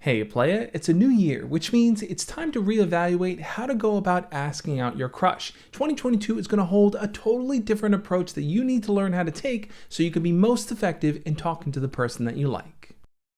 Hey playa, it's a new year, which means it's time to reevaluate how to go about asking out your crush. 2022 is going to hold a totally different approach that you need to learn how to take so you can be most effective in talking to the person that you like.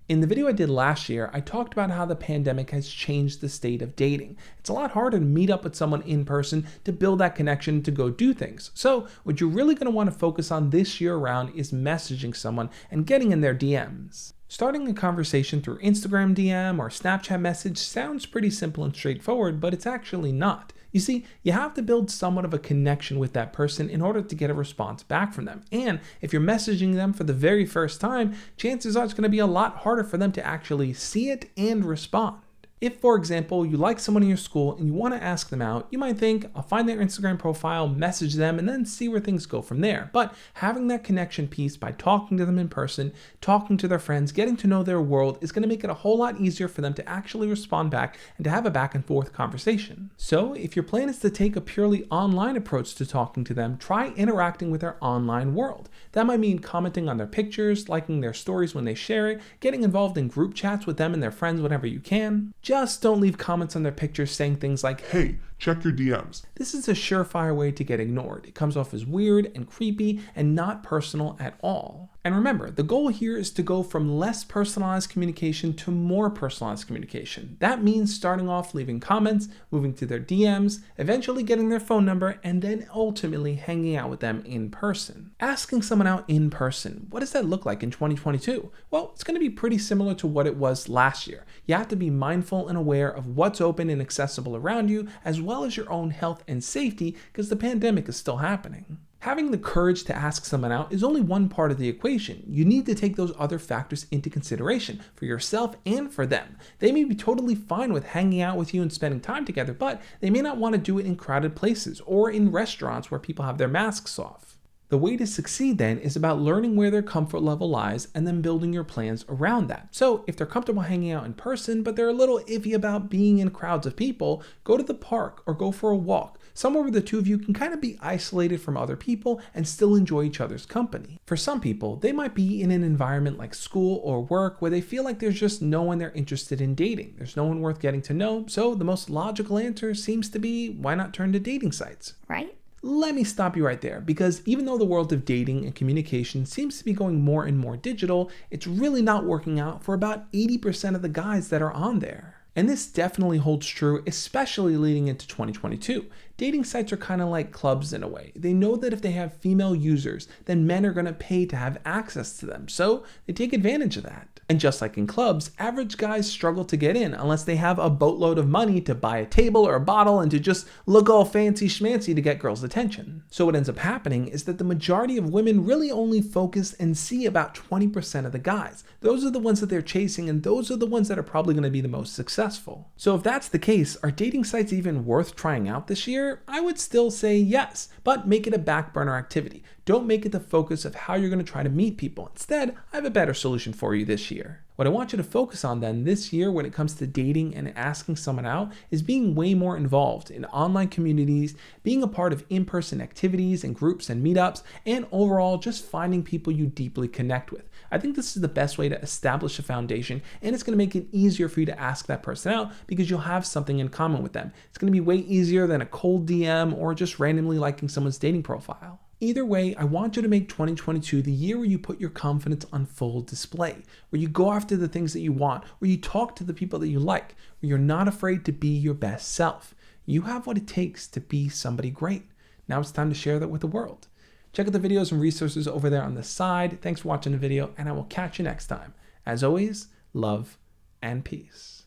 In the video I did last year, I talked about how the pandemic has changed the state of dating. It's a lot harder to meet up with someone in person to build that connection to go do things. So what you're really going to want to focus on this year around is messaging someone and getting in their DMs. Starting a conversation through Instagram DM or Snapchat message sounds pretty simple and straightforward, but it's actually not. You see, you have to build somewhat of a connection with that person in order to get a response back from them. And if you're messaging them for the very first time, chances are it's going to be a lot harder for them to actually see it and respond. If, for example, you like someone in your school and you want to ask them out, you might think, I'll find their Instagram profile, message them, and then see where things go from there. But having that connection piece by talking to them in person, talking to their friends, getting to know their world is going to make it a whole lot easier for them to actually respond back and to have a back and forth conversation. So if your plan is to take a purely online approach to talking to them, try interacting with their online world. That might mean commenting on their pictures, liking their stories when they share it, getting involved in group chats with them and their friends whenever you can. Just don't leave comments on their pictures saying things like, "Hey, check your DMs." This is a surefire way to get ignored. It comes off as weird and creepy and not personal at all. And remember, the goal here is to go from less personalized communication to more personalized communication. That means starting off leaving comments, moving to their DMs, eventually getting their phone number, and then ultimately hanging out with them in person. Asking someone out in person, what does that look like in 2022? Well, it's going to be pretty similar to what it was last year. You have to be mindful and aware of what's open and accessible around you, as well as your own health and safety, because the pandemic is still happening. Having the courage to ask someone out is only one part of the equation. You need to take those other factors into consideration for yourself and for them. They may be totally fine with hanging out with you and spending time together, but they may not want to do it in crowded places or in restaurants where people have their masks off. The way to succeed then is about learning where their comfort level lies and then building your plans around that. So if they're comfortable hanging out in person, but they're a little iffy about being in crowds of people, go to the park or go for a walk, somewhere where the two of you can kind of be isolated from other people and still enjoy each other's company. For some people, they might be in an environment like school or work where they feel like there's just no one they're interested in dating. There's no one worth getting to know, so the most logical answer seems to be, why not turn to dating sites? Right? Let me stop you right there, because even though the world of dating and communication seems to be going more and more digital, it's really not working out for about 80% of the guys that are on there. And this definitely holds true, especially leading into 2022. Dating sites are kind of like clubs in a way. They know that if they have female users, then men are going to pay to have access to them, so they take advantage of that. And just like in clubs, average guys struggle to get in unless they have a boatload of money to buy a table or a bottle and to just look all fancy schmancy to get girls' attention. So what ends up happening is that the majority of women really only focus and see about 20% of the guys. Those are the ones that they're chasing, and those are the ones that are probably going to be the most successful. So if that's the case, are dating sites even worth trying out this year? I would still say yes, but make it a back burner activity. Don't make it the focus of how you're going to try to meet people. Instead, I have a better solution for you this year. What I want you to focus on then this year when it comes to dating and asking someone out is being way more involved in online communities, being a part of in-person activities and groups and meetups, and overall just finding people you deeply connect with. I think this is the best way to establish a foundation, and it's going to make it easier for you to ask that person out because you'll have something in common with them. It's going to be way easier than a cold DM or just randomly liking someone's dating profile. Either way, I want you to make 2022 the year where you put your confidence on full display, where you go after the things that you want, where you talk to the people that you like, where you're not afraid to be your best self. You have what it takes to be somebody great. Now it's time to share that with the world. Check out the videos and resources over there on the side. Thanks for watching the video, and I will catch you next time. As always, love and peace.